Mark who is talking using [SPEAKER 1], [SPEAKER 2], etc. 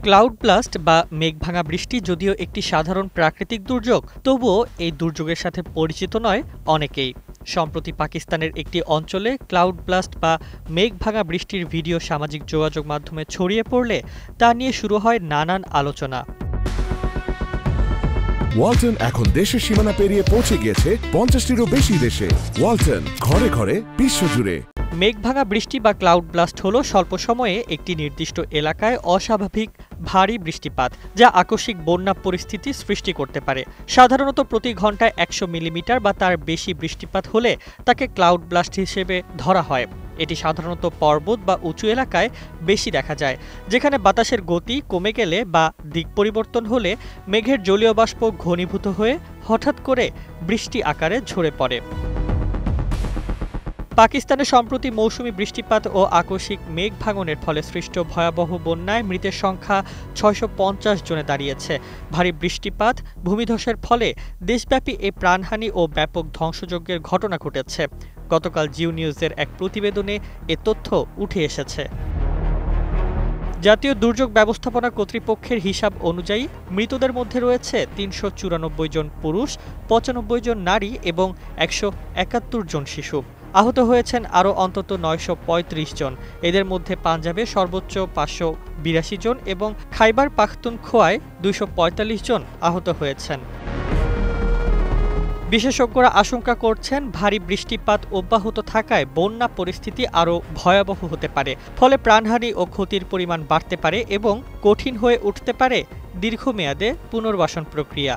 [SPEAKER 1] Cloud blast বা মেঘভাঙা বৃষ্টি যদিও একটি সাধারণ প্রাকৃতিক দুর্যোগ, তবুও এই দুর্যোগের সাথে পরিচিত নয় অনেকেই। সম্প্রতি পাকিস্তানের একটি অঞ্চলে ক্লাউড ব্লাস্ট বা মেঘভাঙা বৃষ্টির ভিডিও সামাজিক যোগাযোগ মাধ্যমে ছড়িয়ে পড়লে তা নিয়ে শুরু হয় নানান আলোচনা।
[SPEAKER 2] ওয়ালটন এখন দেশের সীমানা পেরিয়ে পৌঁছে গিয়েছে 50টিরও বেশি দেশে। ওয়ালটন, ঘরে ঘরে, বিশ্বজুড়ে।
[SPEAKER 1] মেঘভাঙা বৃষ্টি বা ক্লাউড ব্লাস্ট হল স্বল্প সময়ে একটি নির্দিষ্ট এলাকায় অস্বাভাবিক ভারী বৃষ্টিপাত, যা আকস্মিক বন্যা পরিস্থিতি সৃষ্টি করতে পারে। সাধারণত প্রতি ঘন্টায় 100 মিলিমিটার বা তার বেশি বৃষ্টিপাত হলে তাকে ক্লাউড ব্লাস্ট হিসেবে ধরা হয়। এটি সাধারণত পর্বত বা উঁচু এলাকায় বেশি দেখা যায়, যেখানে বাতাসের গতি কমে গেলে বা দিক পরিবর্তন হলে মেঘের জলীয় বাষ্প ঘনীভূত হয়ে হঠাৎ করে বৃষ্টি আকারে ঝরে পড়ে। পাকিস্তানে সম্প্রতি মৌসুমি বৃষ্টিপাত ও আকস্মিক মেঘ ভাঙনের ফলে সৃষ্ট ভয়াবহ বন্যায় মৃতের সংখ্যা 650 জনে দাঁড়িয়েছে। ভারী বৃষ্টিপাত, ভূমিধসের ফলে দেশব্যাপী এই প্রাণহানি ও ব্যাপক ধ্বংসযজ্ঞের ঘটনা ঘটেছে। গতকাল জিও নিউজের এক প্রতিবেদনে এ তথ্য উঠে এসেছে। জাতীয় দুর্যোগ ব্যবস্থাপনা কর্তৃপক্ষের হিসাব অনুযায়ী মৃতদের মধ্যে রয়েছে 394 জন পুরুষ, 95 জন নারী এবং 171 জন শিশু। আহত হয়েছেন আরও অন্তত 935 জন। এদের মধ্যে পাঞ্জাবে সর্বোচ্চ 582 জন এবং খাইবার পাখতুনখোয়ায় 245 জন আহত হয়েছেন। বিশেষজ্ঞরা আশঙ্কা করছেন, ভারী বৃষ্টিপাত অব্যাহত থাকায় বন্যা পরিস্থিতি আরও ভয়াবহ হতে পারে। ফলে প্রাণহানি ও ক্ষতির পরিমাণ বাড়তে পারে এবং কঠিন হয়ে উঠতে পারে দীর্ঘমেয়াদে পুনর্বাসন প্রক্রিয়া।